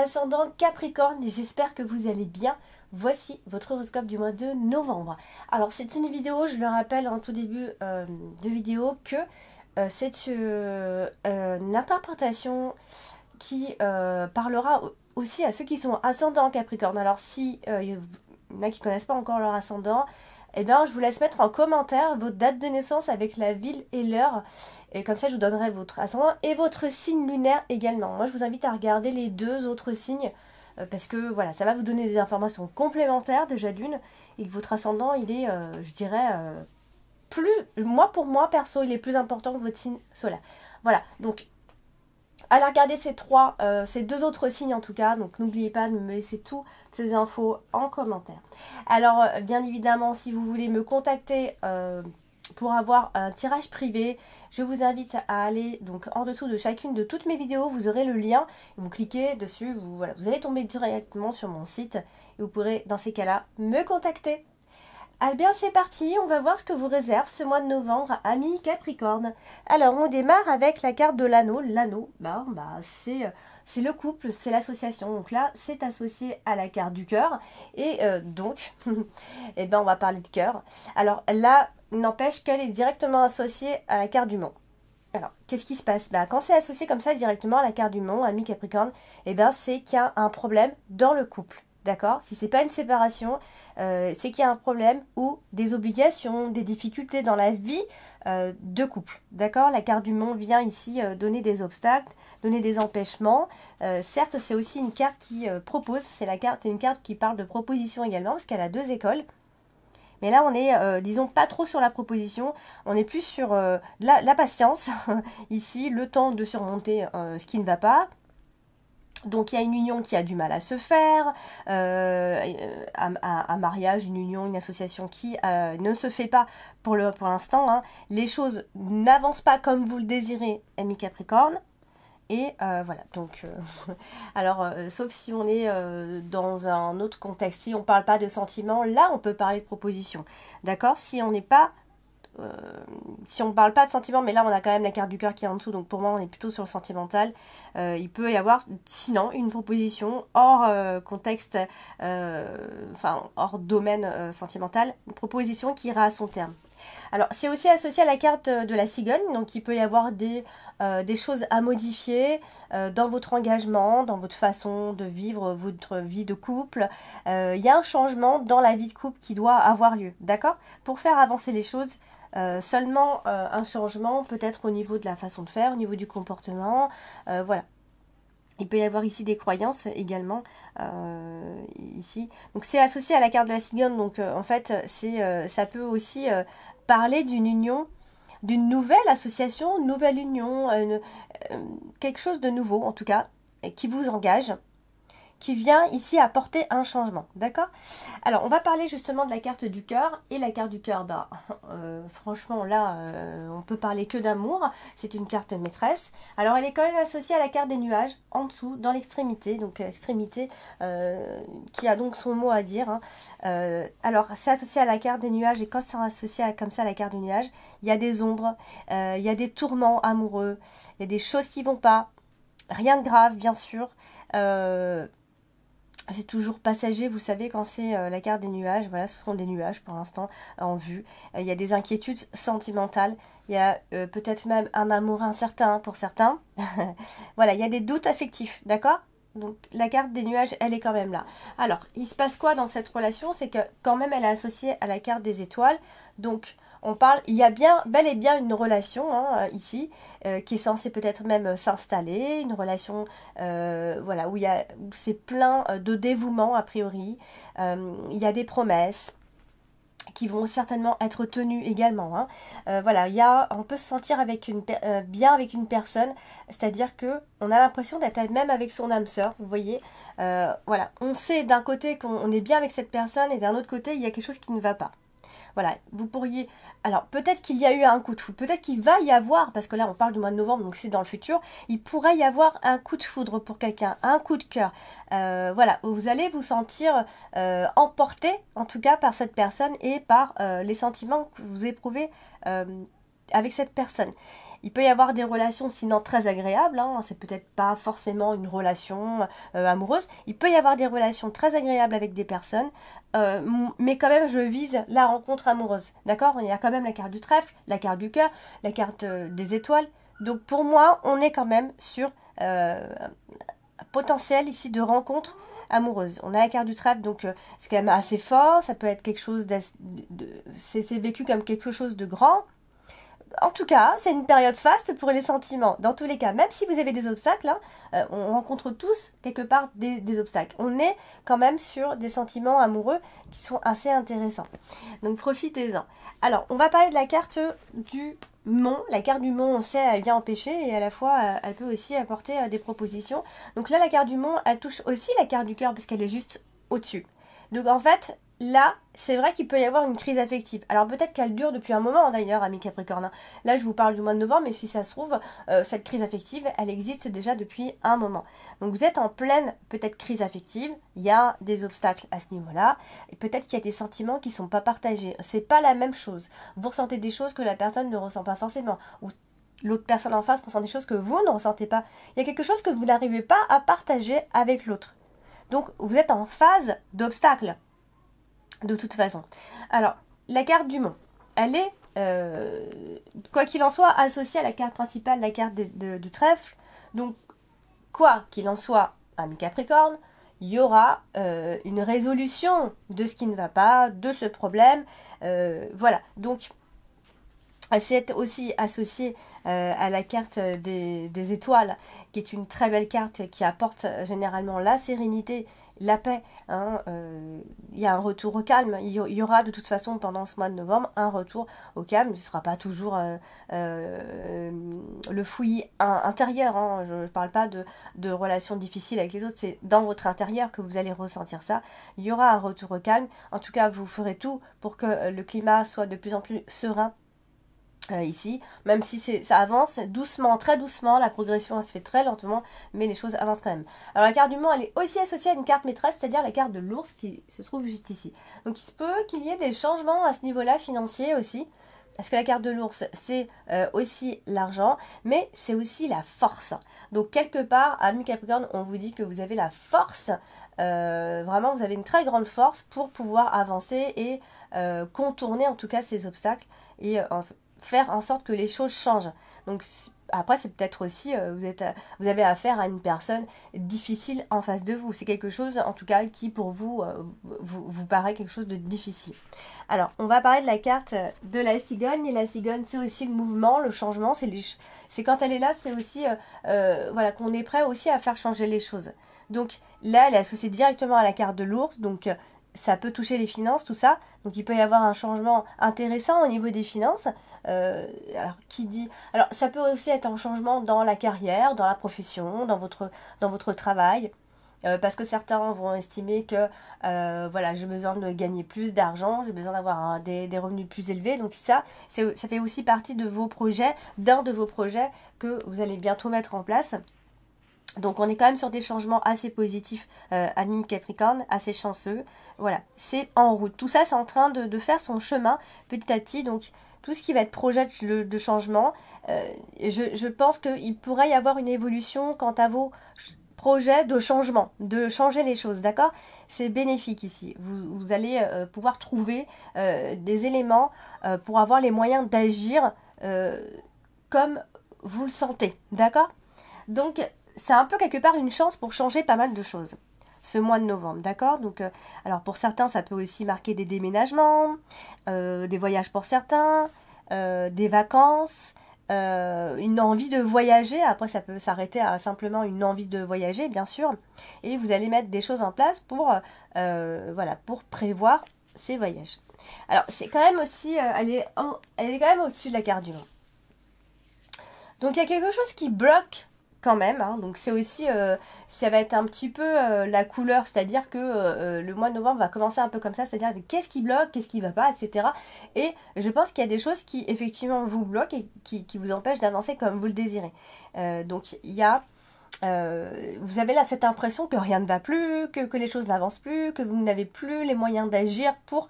ascendant Capricorne, j'espère que vous allez bien. Voici votre horoscope du mois de novembre. Alors c'est une vidéo, je le rappelle en tout début de vidéo, que c'est une interprétation qui parlera aussi à ceux qui sont ascendants Capricorne. Alors si il y en a qui ne connaissent pas encore leur ascendant, eh bien, je vous laisse mettre en commentaire votre date de naissance avec la ville et l'heure. Et comme ça, je vous donnerai votre ascendant et votre signe lunaire également. Moi, je vous invite à regarder les deux autres signes parce que voilà, ça va vous donner des informations complémentaires déjà d'une. Et que votre ascendant, il est, je dirais, pour moi, perso, il est plus important que votre signe solaire. Voilà, donc allez regarder ces deux autres signes en tout cas, donc n'oubliez pas de me laisser toutes ces infos en commentaire. Alors bien évidemment, si vous voulez me contacter pour avoir un tirage privé, je vous invite à aller donc en dessous de chacune de toutes mes vidéos, vous aurez le lien, vous cliquez dessus, vous allez tomber directement sur mon site et vous pourrez dans ces cas-là me contacter. Ah bien c'est parti, on va voir ce que vous réserve ce mois de novembre, amis Capricorne. Alors on démarre avec la carte de l'anneau. L'anneau, c'est le couple, c'est l'association. Donc là, c'est associé à la carte du cœur. Et donc, eh ben, on va parler de cœur. Alors là, n'empêche qu'elle est directement associée à la carte du Mont. Alors, qu'est-ce qui se passe? Quand c'est associé comme ça directement à la carte du Mont, amis Capricorne, eh ben, c'est qu'il y a un problème dans le couple. D'accord? Si c'est pas une séparation, c'est qu'il y a un problème ou des obligations, des difficultés dans la vie de couple. D'accord? La carte du Mont vient ici donner des obstacles, donner des empêchements. Certes, c'est aussi une carte qui propose. C'est une carte qui parle de proposition également, parce qu'elle a deux écoles. Mais là, on est, disons, pas trop sur la proposition. On est plus sur la patience. Ici, le temps de surmonter ce qui ne va pas. Donc il y a une union qui a du mal à se faire, un mariage, une union, une association qui ne se fait pas pour l'instant. Hein. Les choses n'avancent pas comme vous le désirez, amis Capricorne. Et voilà, donc, alors, sauf si on est dans un autre contexte, si on ne parle pas de sentiments, là on peut parler de proposition. D'accord? Si on n'est pas... si on ne parle pas de sentiment, mais là on a quand même la carte du cœur qui est en dessous, donc pour moi on est plutôt sur le sentimental. Il peut y avoir sinon une proposition hors contexte, hors domaine sentimental, une proposition qui ira à son terme. Alors c'est aussi associé à la carte de la cigogne, donc il peut y avoir des choses à modifier dans votre engagement, dans votre façon de vivre votre vie de couple. Il y a un changement dans la vie de couple qui doit avoir lieu, d'accord? Pour faire avancer les choses, seulement un changement peut-être au niveau de la façon de faire, au niveau du comportement, voilà. Il peut y avoir ici des croyances également, ici. Donc c'est associé à la carte de la cigogne, donc en fait ça peut aussi parler d'une union, d'une nouvelle association, une nouvelle union, quelque chose de nouveau en tout cas, qui vous engage, qui vient ici apporter un changement, d'accord? Alors, on va parler justement de la carte du cœur, et la carte du cœur, franchement, là, on peut parler que d'amour, c'est une carte maîtresse. Alors, elle est quand même associée à la carte des nuages, en dessous, dans l'extrémité, donc extrémité, qui a donc son mot à dire. Hein. Alors, c'est associé à la carte des nuages, et quand c'est associé comme ça à la carte du nuage, il y a des ombres, il y a des tourments amoureux, il y a des choses qui vont pas, rien de grave, bien sûr, c'est toujours passager, vous savez, quand c'est la carte des nuages. Voilà, ce sont des nuages pour l'instant en vue. Il y a des inquiétudes sentimentales. Il y a peut-être même un amour incertain pour certains. Voilà, il y a des doutes affectifs, d'accord? Donc la carte des nuages, elle est quand même là. Alors, il se passe quoi dans cette relation? C'est que quand même, elle est associée à la carte des étoiles. Donc, on parle, il y a bel et bien une relation ici qui est censée peut-être même s'installer, une relation voilà, où c'est plein de dévouement a priori. Il y a des promesses qui vont certainement être tenues également. Hein. Voilà, on peut se sentir bien avec une personne, c'est-à-dire que on a l'impression d'être même avec son âme sœur, vous voyez. Voilà, on sait d'un côté qu'on est bien avec cette personne et d'un autre côté il y a quelque chose qui ne va pas. Voilà, vous pourriez... Alors, peut-être qu'il y a eu un coup de foudre, peut-être qu'il va y avoir, parce que là, on parle du mois de novembre, donc c'est dans le futur, il pourrait y avoir un coup de foudre pour quelqu'un, un coup de cœur. Voilà, vous allez vous sentir emporté, en tout cas, par cette personne et par les sentiments que vous éprouvez avec cette personne. Il peut y avoir des relations sinon très agréables, hein, c'est peut-être pas forcément une relation amoureuse, il peut y avoir des relations très agréables avec des personnes, mais quand même je vise la rencontre amoureuse, d'accord? Il y a quand même la carte du trèfle, la carte du cœur, la carte des étoiles, donc pour moi on est quand même sur un potentiel ici de rencontre amoureuse. On a la carte du trèfle, donc c'est quand même assez fort, ça peut être quelque chose c'est vécu comme quelque chose de grand. En tout cas, c'est une période faste pour les sentiments. Dans tous les cas, même si vous avez des obstacles, hein, on rencontre tous quelque part des obstacles. On est quand même sur des sentiments amoureux qui sont assez intéressants. Donc profitez-en. Alors, on va parler de la carte du mont. La carte du mont, on sait, elle vient empêcher et à la fois, elle peut aussi apporter des propositions. Donc là, la carte du mont, elle touche aussi la carte du cœur parce qu'elle est juste au-dessus. Donc en fait, là, c'est vrai qu'il peut y avoir une crise affective. Alors peut-être qu'elle dure depuis un moment d'ailleurs, amis Capricorne. Là, je vous parle du mois de novembre, mais si ça se trouve, cette crise affective, elle existe déjà depuis un moment. Donc vous êtes en pleine, peut-être, crise affective. Il y a des obstacles à ce niveau-là. Et peut-être qu'il y a des sentiments qui ne sont pas partagés. C'est pas la même chose. Vous ressentez des choses que la personne ne ressent pas forcément. Ou l'autre personne en face ressent des choses que vous ne ressentez pas. Il y a quelque chose que vous n'arrivez pas à partager avec l'autre. Donc, vous êtes en phase d'obstacle, de toute façon. Alors, la carte du mont, elle est, quoi qu'il en soit, associée à la carte principale, la carte du trèfle. Donc, quoi qu'il en soit, ami Capricorne, il y aura une résolution de ce qui ne va pas, de ce problème. Voilà, donc, c'est aussi associé à la carte des étoiles, qui est une très belle carte qui apporte généralement la sérénité, la paix. Hein, il y a un retour au calme. Il y aura de toute façon pendant ce mois de novembre un retour au calme. Ce ne sera pas toujours le fouillis intérieur. Hein. Je ne parle pas de relations difficiles avec les autres. C'est dans votre intérieur que vous allez ressentir ça. Il y aura un retour au calme. En tout cas, vous ferez tout pour que le climat soit de plus en plus serein. Ici, même si ça avance doucement, très doucement, la progression se fait très lentement, mais les choses avancent quand même. Alors la carte du mont, elle est aussi associée à une carte maîtresse, c'est-à-dire la carte de l'ours qui se trouve juste ici. Donc il se peut qu'il y ait des changements à ce niveau-là financier aussi, parce que la carte de l'ours, c'est aussi l'argent, mais c'est aussi la force. Donc quelque part, ami Capricorne, on vous dit que vous avez la force, vraiment vous avez une très grande force pour pouvoir avancer et contourner en tout cas ces obstacles et faire en sorte que les choses changent. Donc après, c'est peut-être aussi, vous avez affaire à une personne difficile en face de vous. C'est quelque chose, en tout cas, qui pour vous, vous paraît quelque chose de difficile. Alors, on va parler de la carte de la cigogne. Et la cigogne, c'est aussi le mouvement, le changement. C'est quand elle est là, c'est aussi, voilà, qu'on est prêt aussi à faire changer les choses. Donc là, elle est associée directement à la carte de l'ours. Donc ça peut toucher les finances, tout ça. Donc il peut y avoir un changement intéressant au niveau des finances. Alors ça peut aussi être un changement dans la carrière, dans la profession, dans votre travail. Parce que certains vont estimer que voilà, j'ai besoin de gagner plus d'argent, j'ai besoin d'avoir des revenus plus élevés. Donc ça fait aussi partie de vos projets, d'un de vos projets que vous allez bientôt mettre en place. Donc on est quand même sur des changements assez positifs, amis Capricorne, assez chanceux. Voilà, c'est en route. Tout ça, c'est en train de faire son chemin petit à petit. Donc tout ce qui va être projet de changement, je pense qu'il pourrait y avoir une évolution quant à vos projets de changement, de changer les choses, d'accord? C'est bénéfique ici. Vous allez pouvoir trouver des éléments pour avoir les moyens d'agir comme vous le sentez, d'accord? Donc c'est un peu quelque part une chance pour changer pas mal de choses ce mois de novembre, d'accord? Donc, alors pour certains, ça peut aussi marquer des déménagements, des voyages pour certains, des vacances, une envie de voyager. Après, ça peut s'arrêter à simplement une envie de voyager, bien sûr. Et vous allez mettre des choses en place pour, voilà, pour prévoir ces voyages. Alors, c'est quand même aussi, elle est quand même au-dessus de la carte du monde. Donc, il y a quelque chose qui bloque quand même, hein. Donc c'est aussi, ça va être un petit peu la couleur, c'est-à-dire que le mois de novembre va commencer un peu comme ça, c'est-à-dire qu'est-ce qui bloque, qu'est-ce qui va pas, etc. Et je pense qu'il y a des choses qui effectivement vous bloquent et qui vous empêchent d'avancer comme vous le désirez. Donc il y a vous avez là cette impression que rien ne va plus, que les choses n'avancent plus, que vous n'avez plus les moyens d'agir pour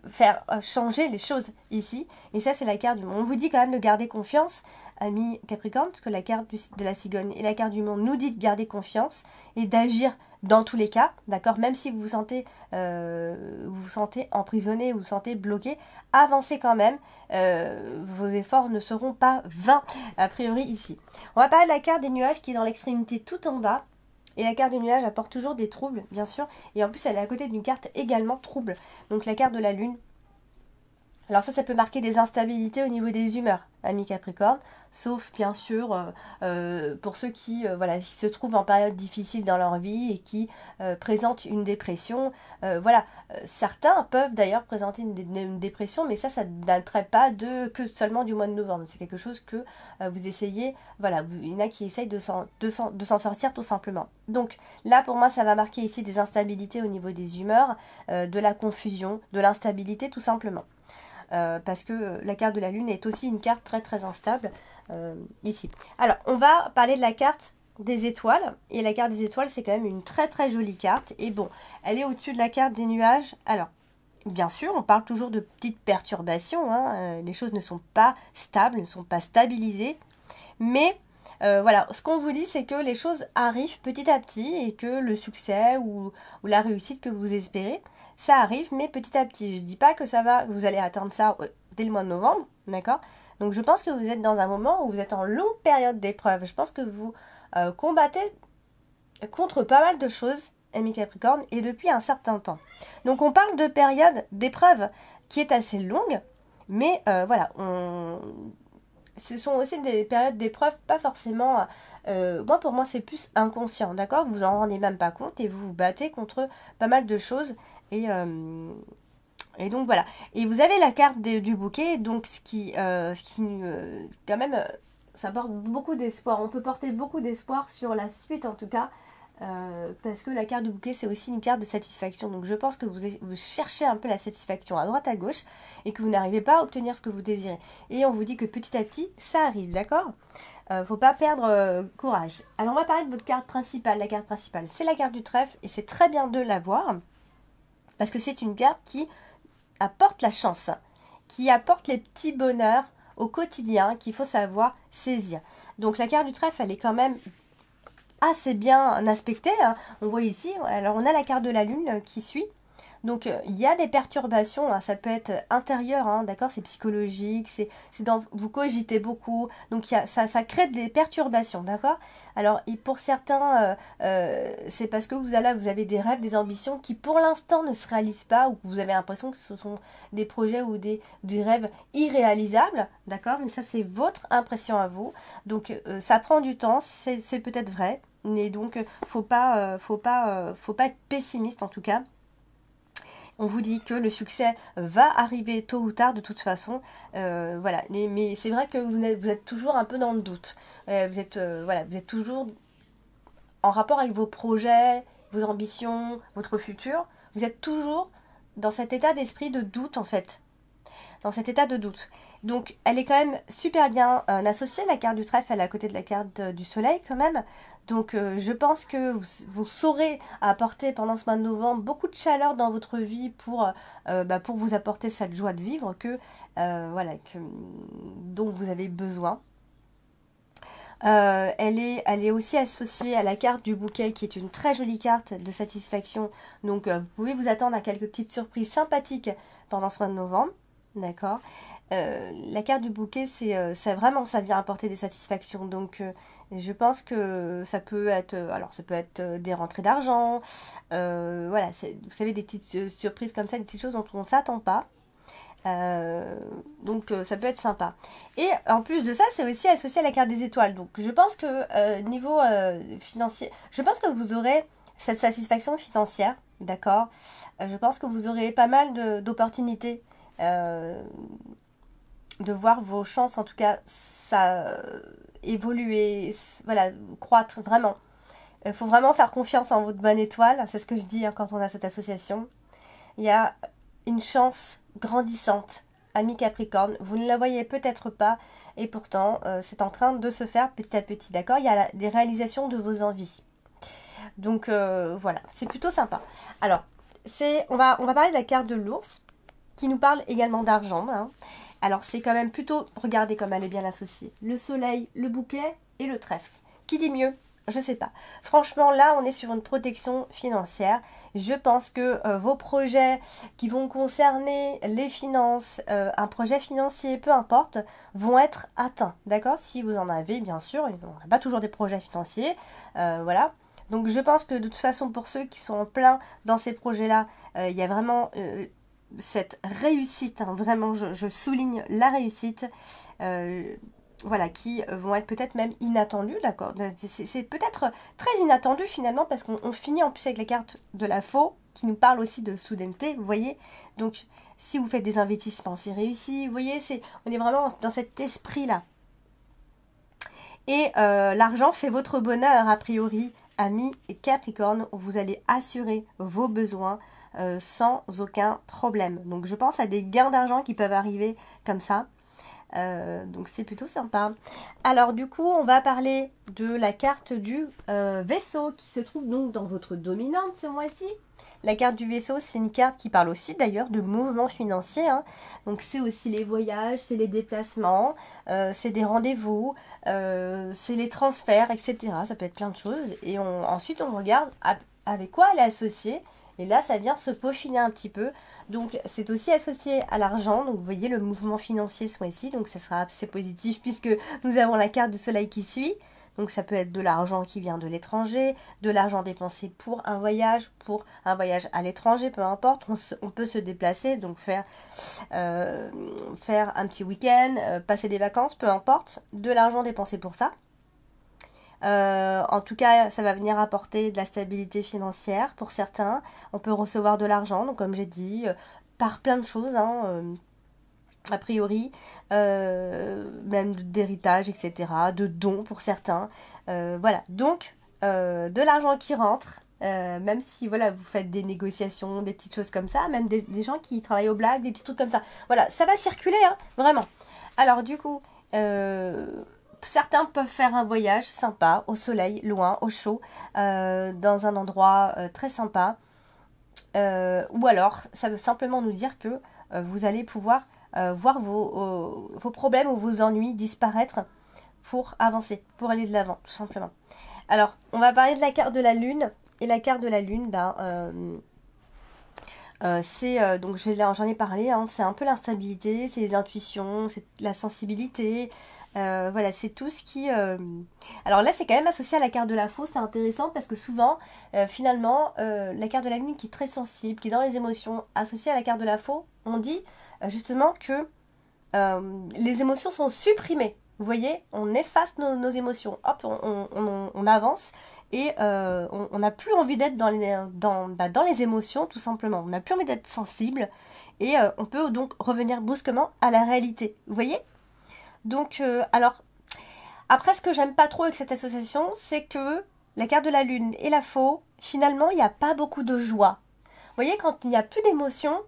faire changer les choses ici. Et ça, c'est la carte du monde. On vous dit quand même de garder confiance, ami Capricorne, parce que la carte de la cigogne et la carte du monde nous dit de garder confiance et d'agir dans tous les cas, d'accord, même si vous vous sentez emprisonné, vous vous sentez bloqué, avancez quand même, vos efforts ne seront pas vains, a priori ici. On va parler de la carte des nuages qui est dans l'extrémité tout en bas, et la carte des nuages apporte toujours des troubles, bien sûr, et en plus elle est à côté d'une carte également trouble, donc la carte de la lune. Alors ça peut marquer des instabilités au niveau des humeurs, amis Capricorne, sauf bien sûr pour ceux qui se trouvent en période difficile dans leur vie et qui présentent une dépression. Certains peuvent d'ailleurs présenter une dépression, mais ça ne traite pas que seulement du mois de novembre. C'est quelque chose que vous essayez, il y en a qui essayent de s'en sortir tout simplement. Donc là pour moi ça va marquer ici des instabilités au niveau des humeurs, de la confusion, de l'instabilité tout simplement. Parce que la carte de la lune est aussi une carte très très instable ici. Alors, on va parler de la carte des étoiles. Et la carte des étoiles, c'est quand même une très très jolie carte. Et bon, elle est au-dessus de la carte des nuages. Alors, bien sûr, on parle toujours de petites perturbations. Les choses ne sont pas stables, ne sont pas stabilisées. Mais ce qu'on vous dit, c'est que les choses arrivent petit à petit et que le succès ou la réussite que vous espérez, ça arrive, mais petit à petit. Je ne dis pas que vous allez atteindre ça dès le mois de novembre, d'accord? Donc je pense que vous êtes dans un moment où vous êtes en longue période d'épreuve. Je pense que vous combattez contre pas mal de choses, amis Capricorne, et depuis un certain temps. Donc on parle de période d'épreuve qui est assez longue, mais ce sont aussi des périodes d'épreuve pas forcément... pour moi, c'est plus inconscient, d'accord? Vous en rendez même pas compte et vous vous battez contre pas mal de choses. Et donc voilà. Et vous avez la carte du bouquet, donc ce qui quand même, ça porte beaucoup d'espoir. On peut porter beaucoup d'espoir sur la suite en tout cas. Parce que la carte du bouquet c'est aussi une carte de satisfaction, donc je pense que vous cherchez un peu la satisfaction à droite à gauche et que vous n'arrivez pas à obtenir ce que vous désirez, et on vous dit que petit à petit ça arrive, d'accord? Faut pas perdre courage. Alors on va parler de votre carte principale. La carte principale c'est la carte du trèfle, et c'est très bien de l'avoir parce que c'est une carte qui apporte la chance, qui apporte les petits bonheurs au quotidien qu'il faut savoir saisir. Donc la carte du trèfle elle est quand même assez bien aspectée, hein. On voit ici, alors on a la carte de la lune qui suit. Donc il y a des perturbations, hein. Ça peut être intérieur, hein, d'accord, c'est psychologique, vous cogitez beaucoup, donc ça crée des perturbations, d'accord. Alors et pour certains, c'est parce que vous avez des rêves, des ambitions qui pour l'instant ne se réalisent pas, ou que vous avez l'impression que ce sont des projets ou des rêves irréalisables, d'accord, mais ça c'est votre impression à vous, donc ça prend du temps, c'est peut-être vrai, mais donc faut pas être pessimiste en tout cas. On vous dit que le succès va arriver tôt ou tard de toute façon. Mais c'est vrai que vous êtes toujours un peu dans le doute. Vous êtes toujours en rapport avec vos projets, vos ambitions, votre futur. Vous êtes toujours dans cet état d'esprit de doute en fait. Dans cet état de doute. Donc elle est quand même super bien associée, la carte du trèfle, elle est à côté de la carte du soleil quand même. Donc je pense que vous saurez apporter pendant ce mois de novembre beaucoup de chaleur dans votre vie pour vous apporter cette joie de vivre dont vous avez besoin. Elle est aussi associée à la carte du bouquet qui est une très jolie carte de satisfaction. Donc vous pouvez vous attendre à quelques petites surprises sympathiques pendant ce mois de novembre. D'accord. La carte du bouquet, ça vient apporter des satisfactions. Donc, je pense que ça peut être, des rentrées d'argent. Vous savez, des petites surprises comme ça, des petites choses dont on ne s'attend pas. Donc, ça peut être sympa. Et en plus de ça, c'est aussi associé à la carte des étoiles. Donc, je pense que niveau financier, je pense que vous aurez cette satisfaction financière. D'accord. Je pense que vous aurez pas mal d'opportunités. De voir vos chances en tout cas évoluer, croître vraiment. Il faut vraiment faire confiance en votre bonne étoile, c'est ce que je dis quand on a cette association. Il y a une chance grandissante amis Capricorne. Vous ne la voyez peut-être pas et pourtant c'est en train de se faire petit à petit, d'accord? Il y a des réalisations de vos envies. Donc voilà, c'est plutôt sympa. Alors, on va parler de la carte de l'ours qui nous parle également d'argent. Hein. Alors c'est quand même plutôt, regardez comme elle est bien associée. Le soleil, le bouquet et le trèfle. Qui dit mieux? Je sais pas. Franchement, là, on est sur une protection financière. Je pense que vos projets qui vont concerner les finances, un projet financier, peu importe, vont être atteints. D'accord? Si vous en avez, bien sûr. On n'a pas toujours des projets financiers. Voilà. Donc, je pense que de toute façon, pour ceux qui sont en plein dans ces projets-là, il y a vraiment cette réussite. Hein, vraiment, je souligne la réussite. Voilà, qui vont être peut-être même inattendus, d'accord? C'est peut-être très inattendu finalement parce qu'on finit en plus avec la carte de la faux qui nous parle aussi de soudaineté, vous voyez? Donc, si vous faites des investissements, c'est réussi, vous voyez? On est vraiment dans cet esprit-là. Et l'argent fait votre bonheur, a priori, amis et Capricorne, où vous allez assurer vos besoins sans aucun problème. Donc, je pense à des gains d'argent qui peuvent arriver comme ça. Donc c'est plutôt sympa. Alors du coup on va parler de la carte du vaisseau qui se trouve donc dans votre dominante ce mois-ci. La carte du vaisseau, c'est une carte qui parle aussi d'ailleurs de mouvements financiers. Hein. Donc c'est aussi les voyages, c'est les déplacements, c'est des rendez-vous, c'est les transferts, etc. Ça peut être plein de choses. Et ensuite on regarde avec quoi elle est associée. Et là, ça vient se peaufiner un petit peu. Donc, c'est aussi associé à l'argent. Donc, vous voyez le mouvement financier ce mois-ci. Donc, ça sera assez positif puisque nous avons la carte du soleil qui suit. Donc, ça peut être de l'argent qui vient de l'étranger, de l'argent dépensé pour un voyage à l'étranger, peu importe. On peut se déplacer, donc faire un petit week-end, passer des vacances, peu importe. De l'argent dépensé pour ça. En tout cas, ça va venir apporter de la stabilité financière pour certains. On peut recevoir de l'argent, donc comme j'ai dit, par plein de choses, hein, a priori, même d'héritage, etc., de dons pour certains. Voilà, donc de l'argent qui rentre. Même si voilà vous faites des négociations, des petites choses comme ça, même des gens qui travaillent au blagues, des petits trucs comme ça. Voilà, ça va circuler, hein, vraiment. Alors du coup, certains peuvent faire un voyage sympa, au soleil, loin, au chaud, dans un endroit très sympa. Ou alors, ça veut simplement nous dire que vous allez pouvoir voir vos problèmes ou vos ennuis disparaître pour avancer, pour aller de l'avant, tout simplement. Alors, on va parler de la carte de la Lune. Et la carte de la Lune, c'est, donc j'en ai parlé, hein, c'est un peu l'instabilité, c'est les intuitions, c'est la sensibilité. Voilà, c'est tout ce qui... Alors là, c'est quand même associé à la carte de la faux, c'est intéressant parce que souvent, finalement, la carte de la lune qui est très sensible, qui est dans les émotions, associée à la carte de la faux, on dit justement que les émotions sont supprimées. Vous voyez, on efface nos émotions, hop, on avance et on n'a plus envie d'être dans les émotions, tout simplement. On n'a plus envie d'être sensible et on peut donc revenir brusquement à la réalité. Vous voyez? Donc, alors, après, ce que j'aime pas trop avec cette association, c'est que la carte de la lune et la faux, finalement, il n'y a pas beaucoup de joie. Vous voyez, quand il n'y a plus d'émotions,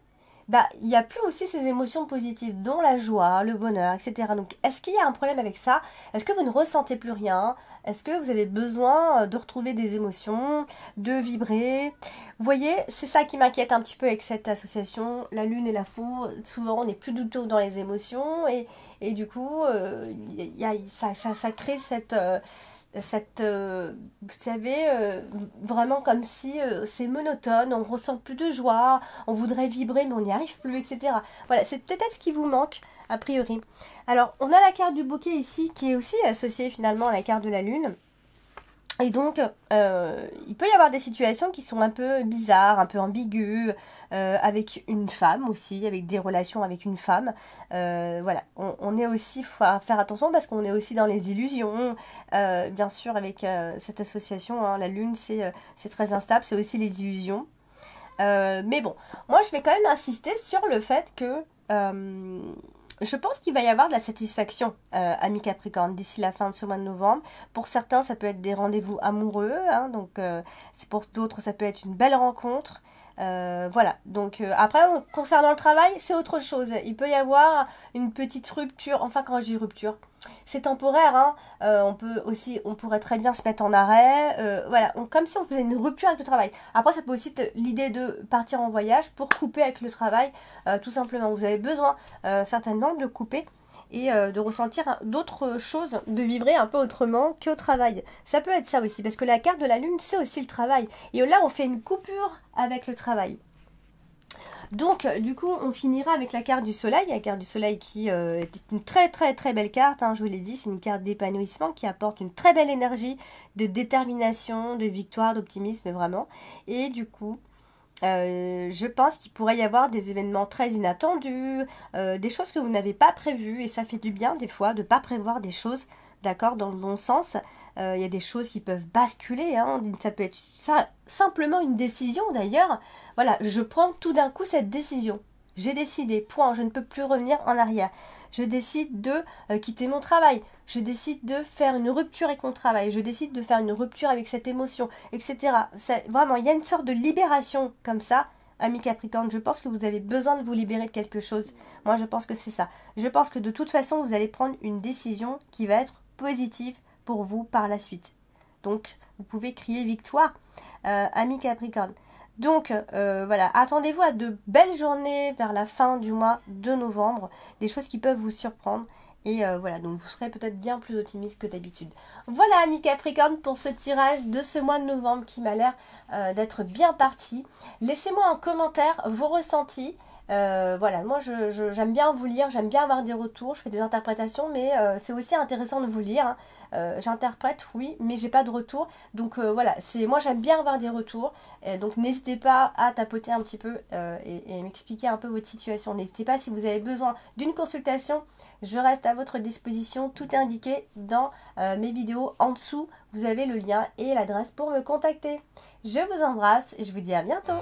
il n'y a plus aussi ces émotions positives, dont la joie, le bonheur, etc. Donc, est-ce qu'il y a un problème avec ça? Est-ce que vous ne ressentez plus rien? Est-ce que vous avez besoin de retrouver des émotions, de vibrer? Vous voyez, c'est ça qui m'inquiète un petit peu avec cette association, la lune et la faux. Souvent, on n'est plus du tout dans les émotions et du coup, ça crée cette vous savez, vraiment comme si c'est monotone, on ressent plus de joie, on voudrait vibrer mais on n'y arrive plus, etc. Voilà, c'est peut-être ce qui vous manque, a priori. Alors, on a la carte du bouquet ici, qui est aussi associée finalement à la carte de la lune. Et donc, il peut y avoir des situations qui sont un peu bizarres, un peu ambiguës, avec une femme aussi, avec des relations avec une femme. Voilà, on est aussi, il faut faire attention parce qu'on est aussi dans les illusions. Bien sûr, avec cette association, hein, la lune, c'est très instable, c'est aussi les illusions. Mais bon, moi je vais quand même insister sur le fait que je pense qu'il va y avoir de la satisfaction, amis Capricorne, d'ici la fin de ce mois de novembre. Pour certains, ça peut être des rendez-vous amoureux, hein, donc pour d'autres, ça peut être une belle rencontre. Voilà, donc après, concernant le travail, c'est autre chose. Il peut y avoir une petite rupture, enfin quand je dis rupture, c'est temporaire, hein. On pourrait très bien se mettre en arrêt, voilà, comme si on faisait une rupture avec le travail. Après, ça peut aussi être l'idée de partir en voyage pour couper avec le travail, tout simplement. Vous avez besoin certainement de couper et de ressentir d'autres choses, de vibrer un peu autrement qu'au travail. Ça peut être ça aussi, parce que la carte de la lune, c'est aussi le travail. Et là, on fait une coupure avec le travail. Donc, du coup, on finira avec la carte du soleil. La carte du soleil qui est une très très très belle carte, hein, je vous l'ai dit, c'est une carte d'épanouissement qui apporte une très belle énergie de détermination, de victoire, d'optimisme, vraiment. Et du coup, je pense qu'il pourrait y avoir des événements très inattendus, des choses que vous n'avez pas prévues, et ça fait du bien des fois de ne pas prévoir des choses, d'accord, dans le bon sens. Il y a des choses qui peuvent basculer, hein, ça peut être ça, simplement une décision d'ailleurs. Voilà, je prends tout d'un coup cette décision. J'ai décidé, point, je ne peux plus revenir en arrière. Je décide de quitter mon travail. Je décide de faire une rupture avec mon travail. Je décide de faire une rupture avec cette émotion, etc. Vraiment, il y a une sorte de libération comme ça, ami Capricorne. Je pense que vous avez besoin de vous libérer de quelque chose. Moi, je pense que c'est ça. Je pense que de toute façon, vous allez prendre une décision qui va être positive pour vous par la suite. Donc, vous pouvez crier victoire, ami Capricorne. Donc, voilà, attendez-vous à de belles journées vers la fin du mois de novembre, des choses qui peuvent vous surprendre. Et voilà, donc vous serez peut-être bien plus optimiste que d'habitude. Voilà, amis Capricorne, pour ce tirage de ce mois de novembre qui m'a l'air d'être bien parti. Laissez-moi en commentaire vos ressentis. Voilà, moi j'aime bien vous lire, j'aime bien avoir des retours, je fais des interprétations, mais c'est aussi intéressant de vous lire, hein. J'interprète, oui, mais j'ai pas de retour. Donc voilà, moi j'aime bien avoir des retours. Donc n'hésitez pas à tapoter un petit peu et m'expliquer un peu votre situation. N'hésitez pas si vous avez besoin d'une consultation, je reste à votre disposition. Tout est indiqué dans mes vidéos. En dessous, vous avez le lien et l'adresse pour me contacter. Je vous embrasse et je vous dis à bientôt.